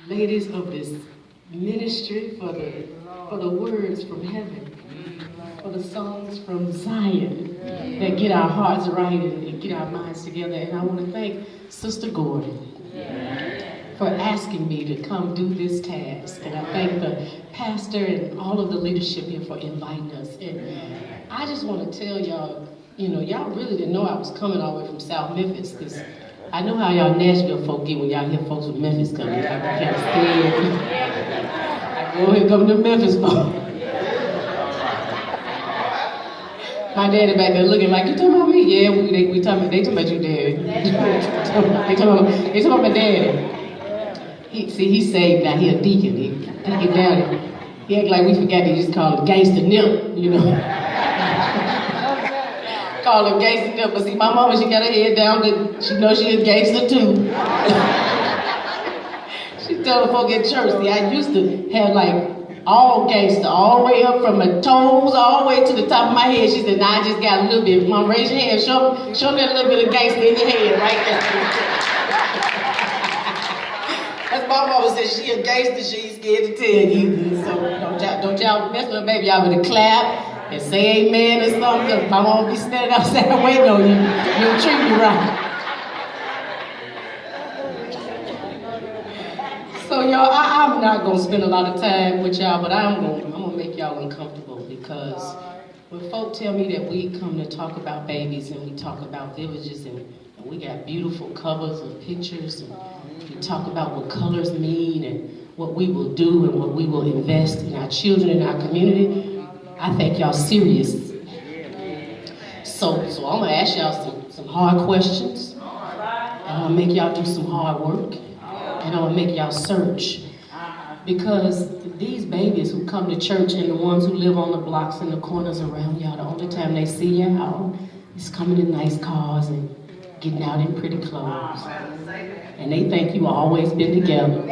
ladies of this ministry, for the words from heaven, for the songs from Zion that get our hearts right and get our minds together. And I want to thank Sister Gordon for asking me to come do this task. And I thank the pastor and all of the leadership here for inviting us. And I just want to tell y'all, y'all really didn't know I was coming all the way from South Memphis, because I know how y'all Nashville folk get when y'all hear folks from Memphis coming. Y'all kind of scared. I go ahead and come to Memphis folk. My daddy back there looking like, you talking about me? Yeah, they talking about you, daddy. they talking about my daddy. He's saved now. He a deacon. Deacon Downey. He act like we forgot to just call him Gangster Nip, Call him Gangster Nip. But see, my mama, she got her head down. She knows she a gangster too. She tell the folk at church, see, I used to have like all gangster, all the way up from my toes, all the way to the top of my head. She said, nah, I just got a little bit. Mom, raise your hand. Show me a little bit of gangster in your head right there. That's my mama said, she a gangster, she ain't scared to tell you. So don't y'all mess with her, baby. Y'all better clap and say amen or something, because my mama be standing outside waiting on you. You don't treat me right. So y'all, I'm not gonna spend a lot of time with y'all, but I'm gonna make y'all uncomfortable, because when folk tell me that we come to talk about babies and we talk about villages and we got beautiful covers of pictures and we talk about what colors mean and what we will do and what we will invest in our children and our community, I think y'all serious. So I'm gonna ask y'all some hard questions, and I'm gonna make y'all do some hard work. And I'm gonna make y'all search, because these babies who come to church and the ones who live on the blocks and the corners around y'all, the only time they see y'all is coming in nice cars and getting out in pretty clothes. And they think you always been together.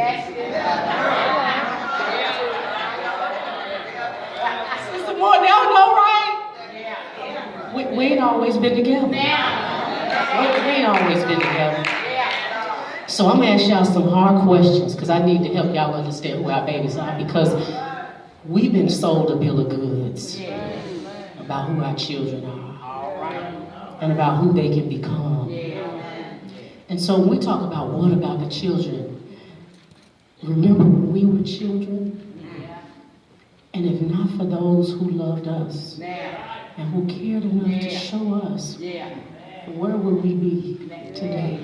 Sister Moore, they don't know, right? We ain't always been together. We ain't always been together. So I'm gonna ask y'all some hard questions, because I need to help y'all understand who our babies are, because we've been sold a bill of goods about who our children are and about who they can become. And so when we talk about what about the children, remember when we were children? And if not for those who loved us and who cared enough to show us, where would we be today?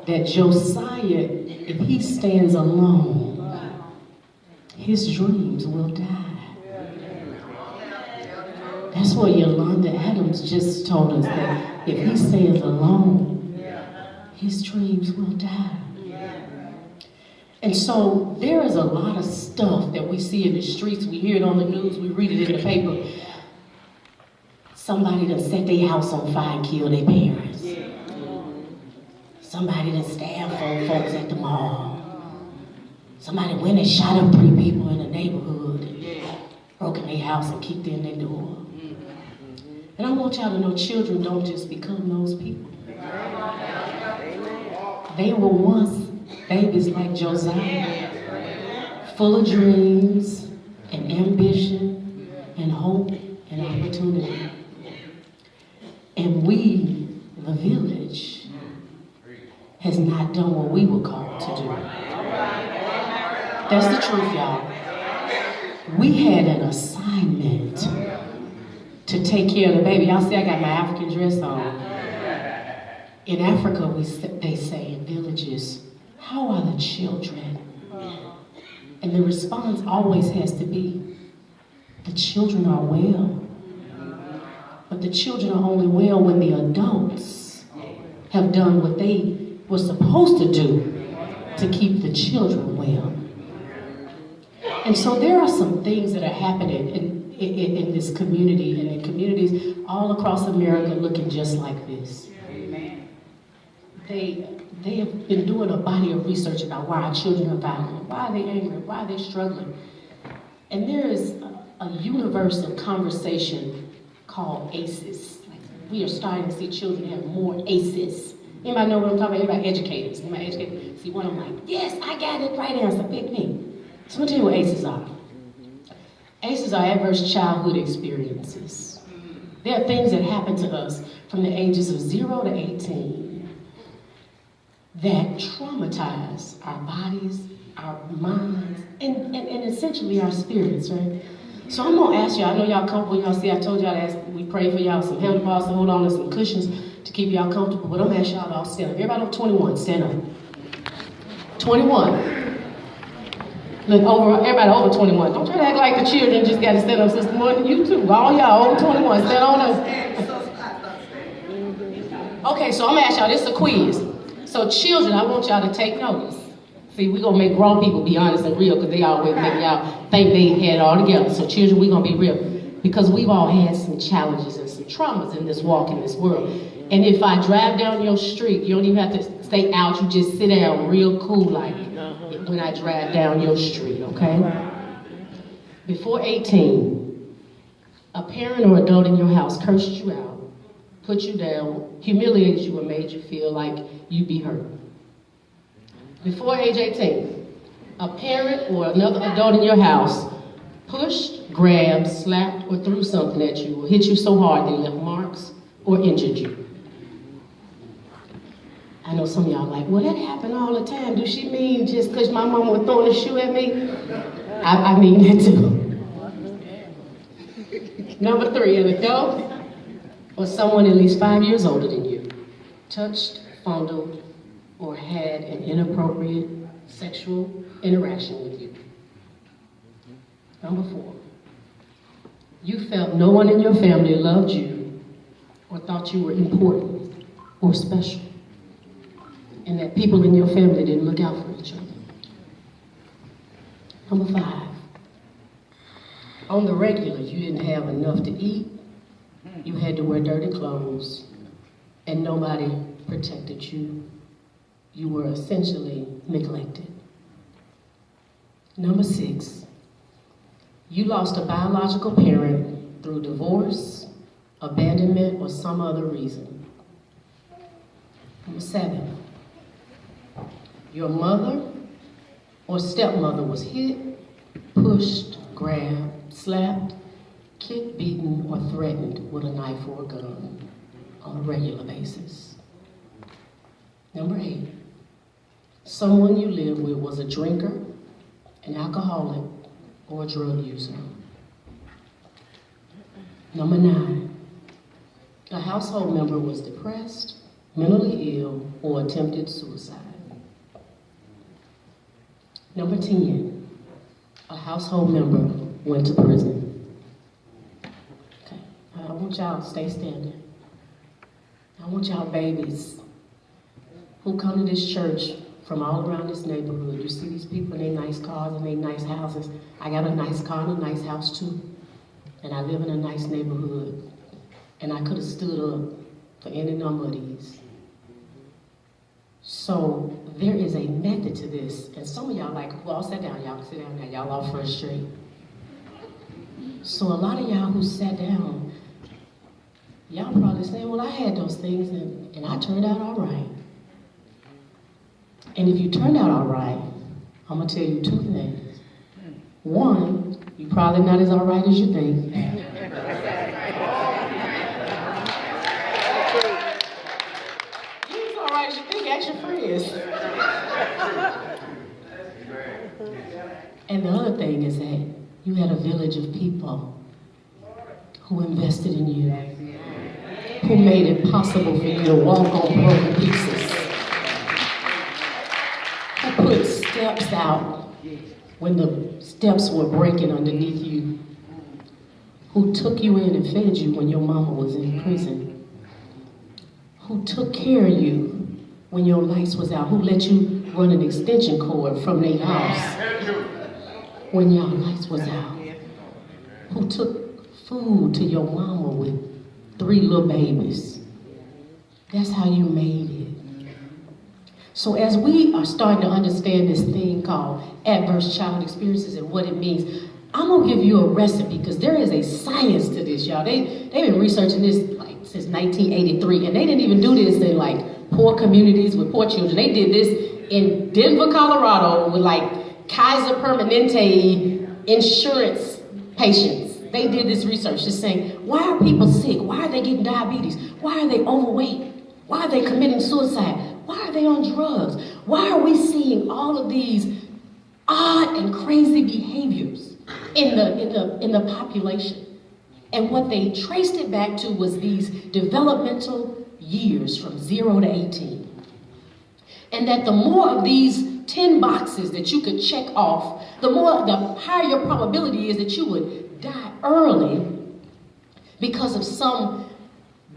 That Josiah, if he stands alone, his dreams will die. That's what Yolanda Adams just told us, that if he stands alone, his dreams will die. And so there is a lot of stuff that we see in the streets. We hear it on the news, we read it in the paper. Somebody done set their house on fire and killed their parents. Somebody done stabbed 4 folks at the mall. Somebody went and shot up 3 people in the neighborhood and broke in their house and kicked in their door. And I want y'all to know, children don't just become those people. They were once babies like Josiah, full of dreams and ambition and hope and opportunity. And we, the village, has not done what we were called to do. That's the truth, y'all. We had an assignment to take care of the baby. Y'all see I got my African dress on. In Africa, they say in villages, how are the children? And the response always has to be, the children are well. But the children are only well when the adults have done what they were supposed to do to keep the children well. And so there are some things that are happening in this community and in communities all across America looking just like this. They have been doing a body of research about why our children are violent, why are they angry, why are they struggling. And there is a universe of conversation called ACEs. We are starting to see children have more ACEs Anybody know what I'm talking about? Anybody educators? Anybody educators? See, one of them like, yes, I got it right answer, pick me. So I'm gonna tell you what ACEs are. ACEs are adverse childhood experiences. There are things that happen to us from the ages of 0 to 18 that traumatize our bodies, our minds, and essentially our spirits, right? So I'm gonna ask y'all, I know y'all comfortable, y'all see I told y'all that we pray for y'all, some handlebars to hold on and some cushions to keep y'all comfortable, but I'm gonna ask y'all to all stand up. Everybody over 21, stand up. 21. Look, everybody over 21. Don't try to act like the children just gotta stand up, Sister Morton. You too, all y'all over 21, stand on up. Okay, so I'm gonna ask y'all, this is a quiz. So children, I want y'all to take notice. See, we're gonna make grown people be honest and real because they always make y'all think they had it all together. So children, we're gonna be real. Because we've all had some challenges and some traumas in this walk in this world. And if I drive down your street, you don't even have to stay out, you just sit down real cool like when I drive down your street, okay? Before 18, a parent or adult in your house cursed you out, put you down, humiliated you, and made you feel like you'd be hurt. Before age 18, a parent or another adult in your house pushed, grabbed, slapped, or threw something at you, or hit you so hard they left marks or injured you. I know some of y'all are like, well, that happened all the time. Do she mean just because my mama was throwing a shoe at me? I mean that too. Number 3, an adult or someone at least 5 years older than you touched, fondled, or had an inappropriate sexual interaction with you. Number 4, you felt no one in your family loved you or thought you were important or special, and that people in your family didn't look out for each other. Number 5, on the regular, you didn't have enough to eat, you had to wear dirty clothes, and nobody protected you. You were essentially neglected. Number 6, you lost a biological parent through divorce, abandonment, or some other reason. Number 7, your mother or stepmother was hit, pushed, grabbed, slapped, kicked, beaten, or threatened with a knife or a gun on a regular basis. Number 8, someone you lived with was a drinker, an alcoholic, or a drug user. Number 9, a household member was depressed, mentally ill, or attempted suicide. Number 10, a household member went to prison. Okay, I want y'all to stay standing. I want y'all babies who come to this church from all around this neighborhood. You see these people in their nice cars and their nice houses. I got a nice car and a nice house too. And I live in a nice neighborhood. And I could have stood up for any number of these. So there is a method to this. And some of y'all like, who all sat down, y'all can sit down now, y'all all first straight. So a lot of y'all who sat down, y'all probably saying, well, I had those things and I turned out all right. And if you turned out all right, I'm gonna tell you 2 things. 1, you're probably not as all right as you think. You as all right as you think, ask your friends. And the other thing is that you had a village of people who invested in you, who made it possible for you to walk on broken pieces, who put steps out when the steps were breaking underneath you, who took you in and fed you when your mama was in prison, who took care of you when your lights was out, who let you run an extension cord from their house when your lights was out, who took food to your mama with 3 little babies. That's how you made it. So as we are starting to understand this thing called adverse childhood experiences and what it means, I'm gonna give you a recipe because there is a science to this, y'all. They've been researching this like since 1983, and they didn't even do this in like poor communities with poor children. They did this in Denver, Colorado with like Kaiser Permanente insurance patients. They did this research just saying, why are people sick? Why are they getting diabetes? Why are they overweight? Why are they committing suicide? Why are they on drugs? Why are we seeing all of these odd and crazy behaviors in the population? And what they traced it back to was these developmental years from 0 to 18. And that the more of these 10 boxes that you could check off, the higher your probability is that you would die early because of some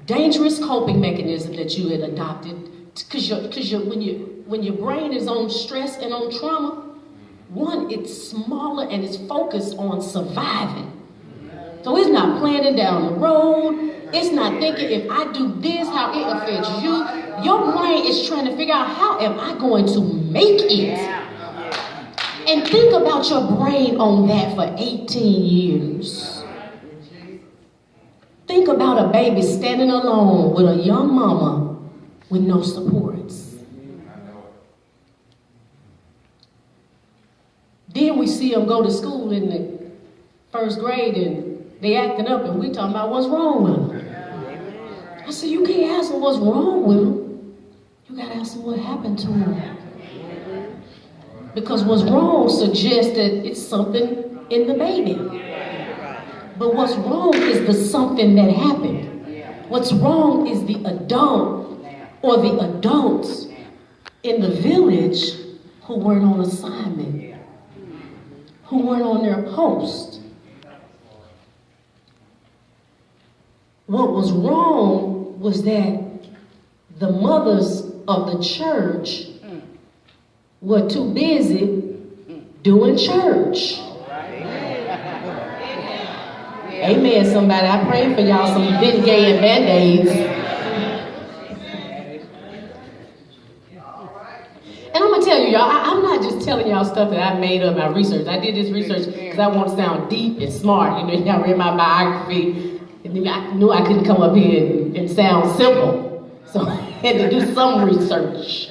dangerous coping mechanism that you had adopted. Because when your brain is on stress and on trauma, one, it's smaller and it's focused on surviving. So it's not planning down the road. It's not thinking, if I do this, how it affects you. Your brain is trying to figure out, how am I going to make it? And think about your brain on that for 18 years. Think about a baby standing alone with a young mama with no supports. Then we see them go to school in the first grade and they acting up and we talking about what's wrong with them. I said, you can't ask them what's wrong with them. You got to ask them what happened to them. Because what's wrong suggests that it's something in the baby. But what's wrong is the something that happened. What's wrong is the adult or the adults in the village who weren't on assignment, who weren't on their post. What was wrong was that the mothers of the church were too busy doing church. Amen, somebody. I pray for y'all some big gay and band-aids. And I'm going to tell you, y'all, I'm not just telling y'all stuff that I made up my research. I did this research because I want to sound deep and smart. You know, y'all read my biography. And I knew I couldn't come up here and sound simple. So I had to do some research.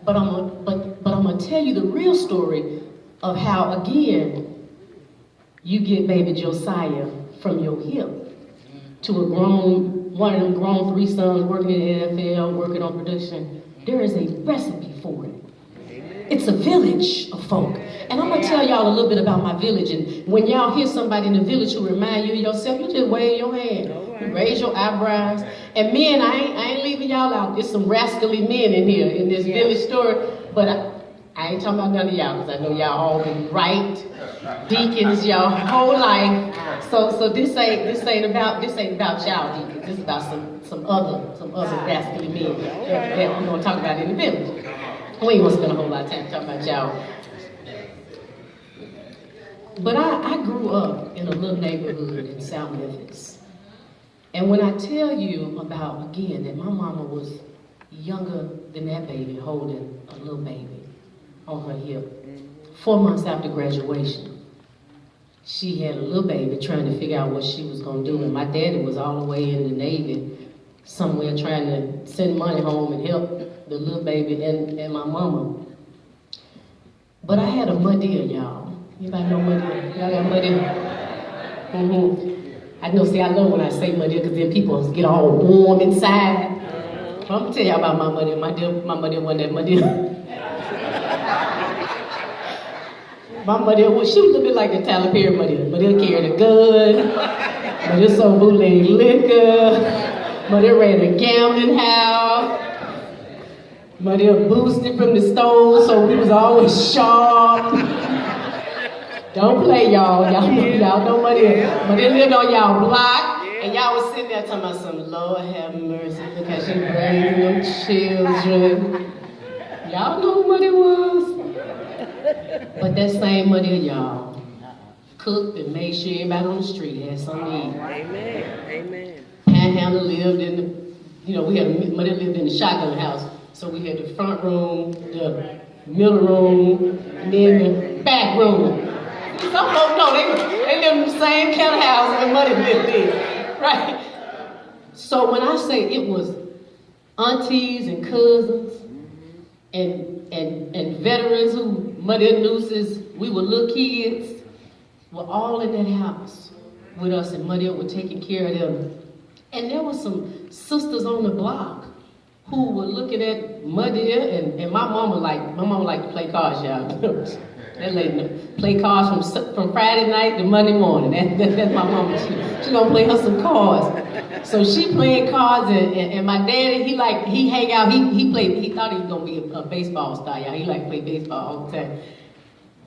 But I'm going to tell you the real story of how, again, you get baby Josiah from your hip to one of them grown 3 sons working in the NFL, working on production. There is a recipe for it. It's a village of folk. And I'm going to tell y'all a little bit about my village. And when y'all hear somebody in the village who remind you of yourself, you just wave your hand. You raise your eyebrows. And men, I ain't leaving y'all out. There's some rascally men in here in this village story. But I ain't talking about none of y'all, because I know y'all all been right deacons y'all whole life. So this ain't about y'all deacons. This is about some other rascally men that we're gonna talk about in the village. We ain't gonna spend a whole lot of time talking about y'all. But I grew up in a little neighborhood in South Memphis. And when I tell you about, again, that my mama was younger than that baby, holding a little baby on her hip, 4 months after graduation, she had a little baby trying to figure out what she was going to do. And my daddy was all the way in the Navy, somewhere trying to send money home and help the little baby and my mama. But I had a muddeer, y'all. Anybody know muddeer? Y'all got muddeer? I know, see, I love when I say muddeer because then people get all warm inside. But I'm going to tell y'all about my muddeer. My muddeer wasn't that muddeer. My mother, she was a little bit like the Tyler Perry mother. Mother carried a gun. Mother sold bootleg liquor. Mother ran a gambling house. Mother boosted from the stove, so we was always sharp. Don't play, y'all. Y'all know Mother. Mother lived on y'all block, and y'all was sitting there talking about some Lord have mercy because she raised them children. Y'all know who Mother was. But that same mother, y'all, cooked and made sure everybody on the street had something to eat. Amen. Panhandle lived in the, mother lived in the shotgun house. So we had the front room, the middle room, and then the back room. Some folks know they lived in the same kind of house that mother lived in, right? So when I say it was aunties and cousins and veterans who mother knew since we were little kids were all in that house with us, and mother was taking care of them. And there were some sisters on the block who were looking at mother, and my mama liked to play cards, y'all. That lady play cards from Friday night to Monday morning. That's my mama. She gonna play her some cards. So she playing cards, and my daddy, he hang out. He thought he was gonna be a baseball star, y'all. He liked to play baseball all the time.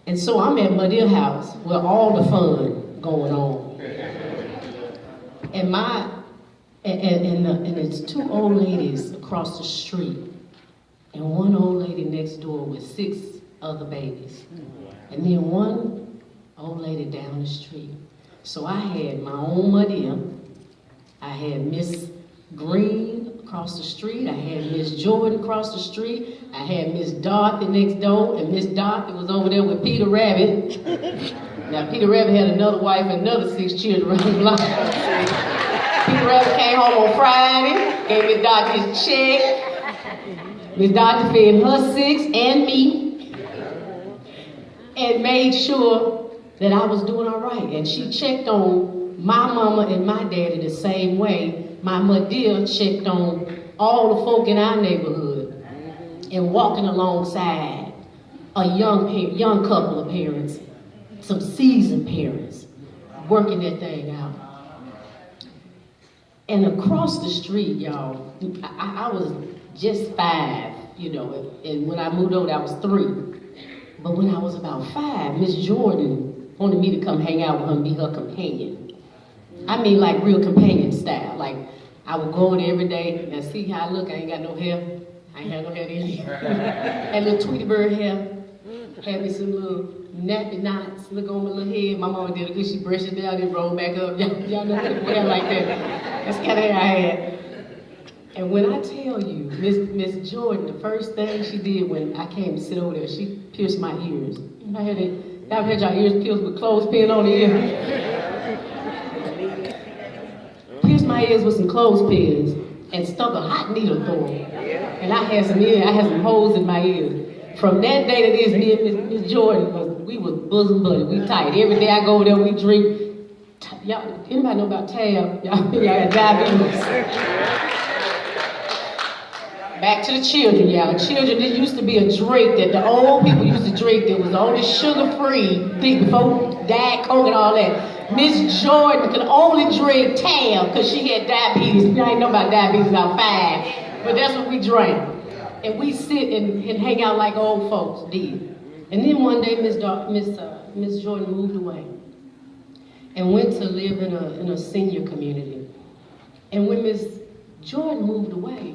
And so I'm at Madia's house where all the fun going on. And it's two old ladies across the street, and one old lady next door with 6 other babies. And then one old lady down the street. So I had my own Madia. I had Miss Green across the street. I had Miss Jordan across the street. I had Miss Dorothy next door. And Miss Dorothy was over there with Peter Rabbit. Now, Peter Rabbit had another wife and another 6 children around the block. Peter Rabbit came home on Friday, gave Miss Dorothy his check. Miss Dorothy fed her 6 and me, and made sure that I was doing all right. And she checked on my mama and my daddy the same way my Madia checked on all the folk in our neighborhood, and walking alongside a young couple of parents, some seasoned parents, working that thing out. And across the street, y'all, I was just 5, and when I moved over, I was 3. But when I was about 5, Miss Jordan wanted me to come hang out with her and be her companion. I mean, like real companion style. Like, I would go over there every day and see how I look. I ain't got no hair. I ain't had no hair then. Had little Tweety Bird hair. Had me some little nappy knots. Look on my little head. My mama did it good. She brushed it down and rolled back up. Y'all know what hair like that. That's the kind of hair I had. And when I tell you, Miss Jordan, the first thing she did when I came to sit over there, she pierced my ears. I had y'all ears pierced with clothespin on the ear. Pierced my ears with some clothespins and stuck a hot needle through them. And I had some holes in my ears. From that day to this, me and Miss Jordan, we was bosom buddies. We tight. Every day I go over there, we drink. Y'all, anybody know about tab? Y'all got diabetes. Back to the children, y'all. Children, there used to be a drink that the old people used to drink that was only sugar-free, before Diet Coke and all that. Miss Jordan could only drink Tab because she had diabetes. I didn't know about diabetes about 5, but that's what we drank. And we sit and hang out like old folks did. And then one day, Miss Jordan moved away and went to live in a senior community. And when Miss Jordan moved away,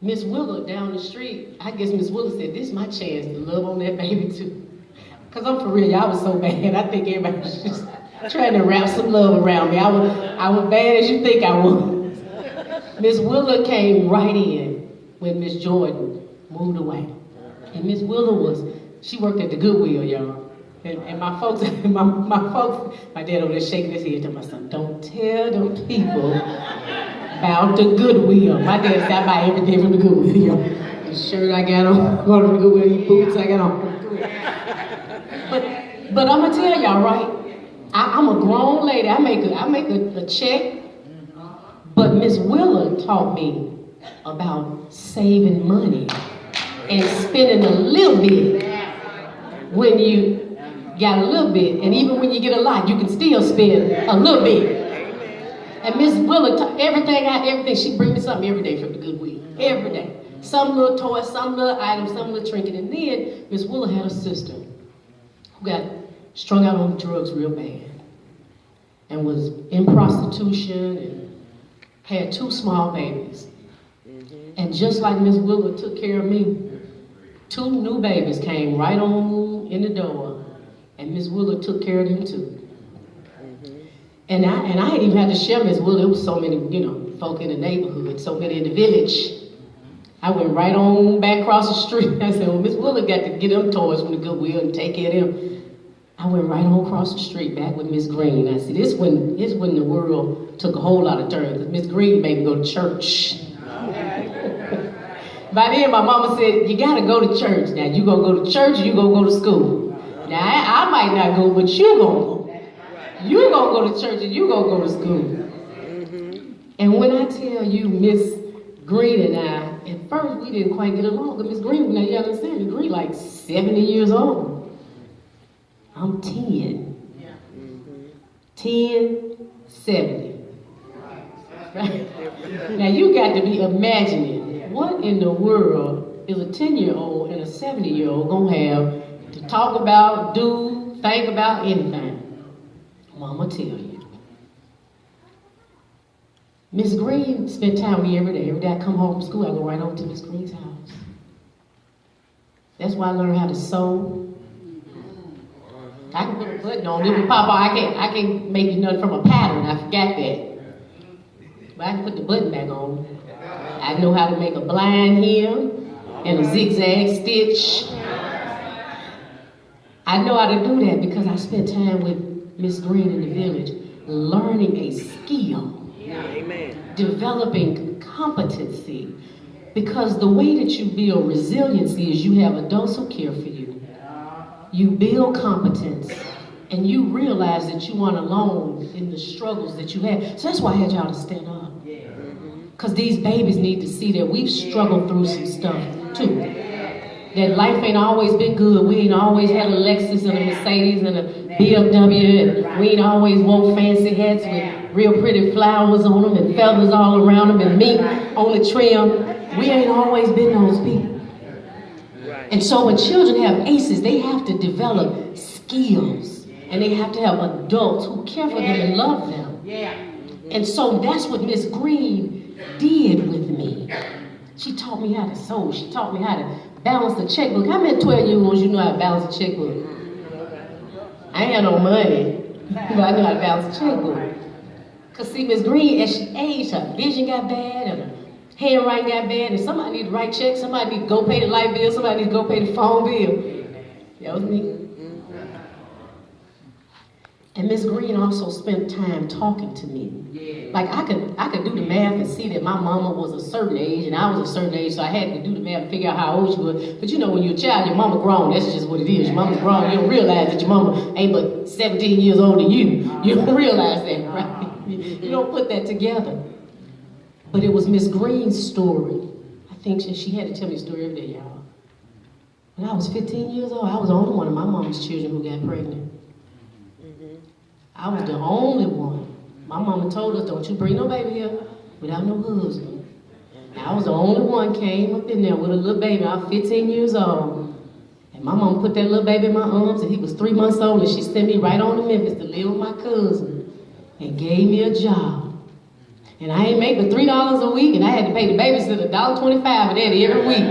Miss Willa down the street, I guess Miss Willa said, this is my chance to love on that baby too. Because I'm for real, y'all was so bad. I think everybody was just trying to wrap some love around me. I was bad as you think I was. Miss Willa came right in when Miss Jordan moved away. And Miss Willa she worked at the Goodwill, y'all. And my folks, my dad over there shaking his head to my son, don't tell them people about the Goodwill. My dad said I buy everything from the Goodwill. The shirt I got on, go to the Goodwill, the boots I got on. But I'm gonna tell y'all, right? I'm a grown lady. I make a check. But Miss Willa taught me about saving money and spending a little bit when you got a little bit, and even when you get a lot, you can still spend a little bit. And Miss Willa taught everything. She brings me something every day from the Goodwill. Every day. Some little toy, some little item, some little trinket. And then Miss Willa had a sister who got strung out on drugs real bad and was in prostitution and had 2 small babies. And just like Miss Willa took care of me, 2 new babies came right on in the door, and Miss Willa took care of them too. And I didn't even have to share Miss Willa. There was so many, folk in the neighborhood, so many in the village. I went right on back across the street. I said, well, Miss Willa got to get them toys from the Goodwill and take care of them. I went right on across the street back with Miss Green. I said, this when the world took a whole lot of turns. Miss Green made me go to church. By then, my mama said, you got to go to church. Now, you going to go to church or you going to go to school? Now, I might not go, but you going to go. You going to go to church and you going to go to school. And when I tell you, Miss Green and I, at first we didn't quite get along. But Miss Green, now you understand, Miss Green like 70 years old. I'm 10. 10, 70. Right? Now you got to be imagining. What in the world is a 10-year-old and a 70-year-old gonna have to talk about, do, think about anything? Mama tell you. Miss Green spent time with me every day. Every day I come home from school, I go right over to Miss Green's house. That's why I learned how to sew. I can put a button on it, Papa. I can't make you nothing from a pattern. I forgot that. But I can put the button back on. I know how to make a blind hem and a zigzag stitch. I know how to do that because I spent time with Miss Green in the village, learning a skill. Amen. Developing competency. Because the way that you build resiliency is you have adults who care for you. You build competence. And you realize that you aren't alone in the struggles that you had. So that's why I had y'all to stand up. Because these babies need to see that we've struggled through some stuff too. That life ain't always been good. We ain't always had a Lexus and a Mercedes and a BMW. And we ain't always wore fancy hats with real pretty flowers on them and feathers all around them and meat on the trim. We ain't always been those people. And so when children have ACEs, they have to develop skills. And they have to have adults who care for them and love them. And so that's what Miss Green did with me. She taught me how to sew. She taught me how to balance the checkbook. How many 12-year-olds you know how to balance a checkbook? I ain't had no money, but I knew how to balance a checkbook. Because see, Miss Green, as she aged, her vision got bad and her handwriting got bad, and somebody need to write checks, somebody need to go pay the light bill, somebody need to go pay the phone bill. That was me. And Miss Green also spent time talking to me. Like I could do the math and see that my mama was a certain age and I was a certain age, so I had to do the math and figure out how old she was. But you know, when you're a child, your mama grown. That's just what it is. Your mama's grown. You don't realize that your mama ain't but 17 years older than you. You don't realize that, right? You don't put that together. But it was Miss Green's story. I think she had to tell me the story every day, y'all. When I was 15 years old, I was the only one of my mama's children who got pregnant. I was the only one. My mama told us, don't you bring no baby here without no husband. And I was the only one came up in there with a little baby. I was 15 years old. And my mama put that little baby in my arms, and he was 3 months old, and she sent me right on to Memphis to live with my cousin and gave me a job. And I ain't making $3 a week, and I had to pay the babysitter $1.25 of that every week.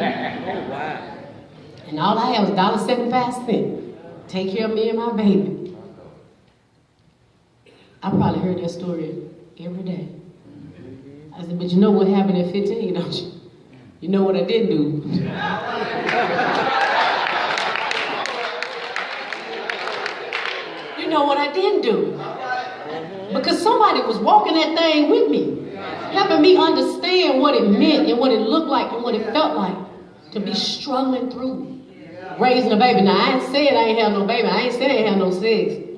Wow. And all I had was $1.75. Take care of me and my baby. I probably heard that story every day. I said, but you know what happened at 15, don't you? You know what I didn't do. You know what I didn't do. Because somebody was walking that thing with me, helping me understand what it meant and what it looked like and what it felt like to be struggling through raising a baby. Now, I ain't said I ain't have no baby. I ain't said I ain't have no sex.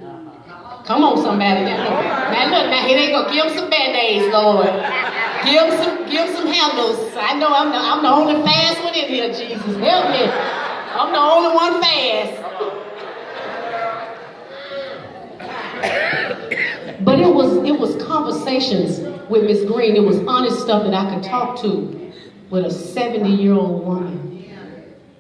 Come on, somebody. Now look, now here they go. Give them some band-aids, Lord. Give them some handles. I know I'm the only fast one in here, Jesus. Help me. I'm the only one fast. But it was conversations with Miss Green. It was honest stuff that I could talk to with a 70-year-old woman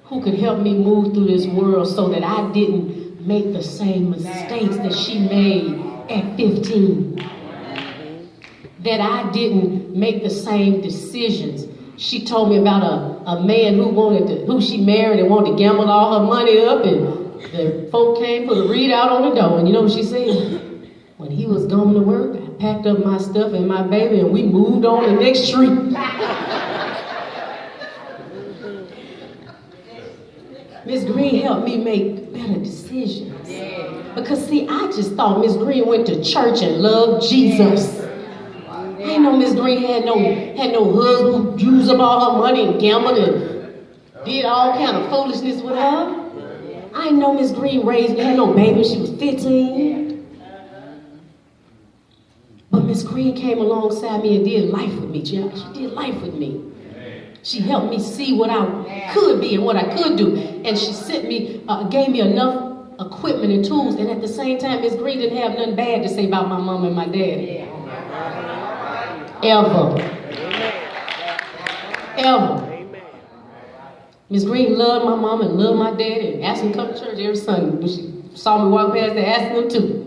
who could help me move through this world so that I didn't make the same mistakes that she made at 15. That I didn't make the same decisions. She told me about a man who she married and wanted to gamble all her money up, and the folk came, put a readout on the door, and you know what she said? When he was going to work, I packed up my stuff and my baby, and we moved on the next street. Miss Green helped me make better decisions. Because see, I just thought Miss Green went to church and loved Jesus. I didn't know Miss Green had no husband who used up all her money and gambled and Did all kind of foolishness with her. I didn't know Miss Green raised me, had no baby when she was 15. But Miss Green came alongside me and did life with me, child. She did life with me. She helped me see what I could be and what I could do. And she sent me, gave me enough equipment and tools. And at the same time, Miss Green didn't have nothing bad to say about my mom and my daddy. Ever. Ever. Miss Green loved my mom and loved my daddy and asked them to come to church every Sunday. When she saw me walk past, they asked them too.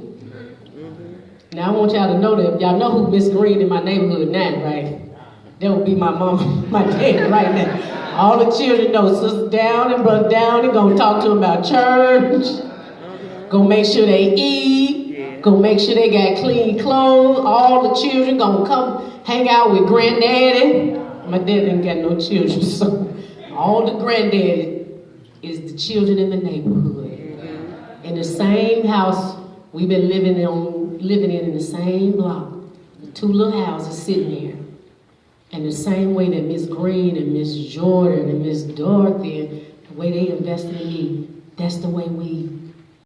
Now I want y'all to know that y'all know who Miss Green in my neighborhood now, right? That would be my mom, my daddy right now. All the children know Sister Downey and Brother Downey gonna talk to them about church. Gonna make sure they eat. Gonna make sure they got clean clothes. All the children gonna come hang out with granddaddy. My dad didn't got no children, so all the granddaddy is the children in the neighborhood. In the same house we've been living in the same block. The two little houses sitting here. And the same way that Miss Green and Miss Jordan and Miss Dorothy, the way they invested in me, that's the way we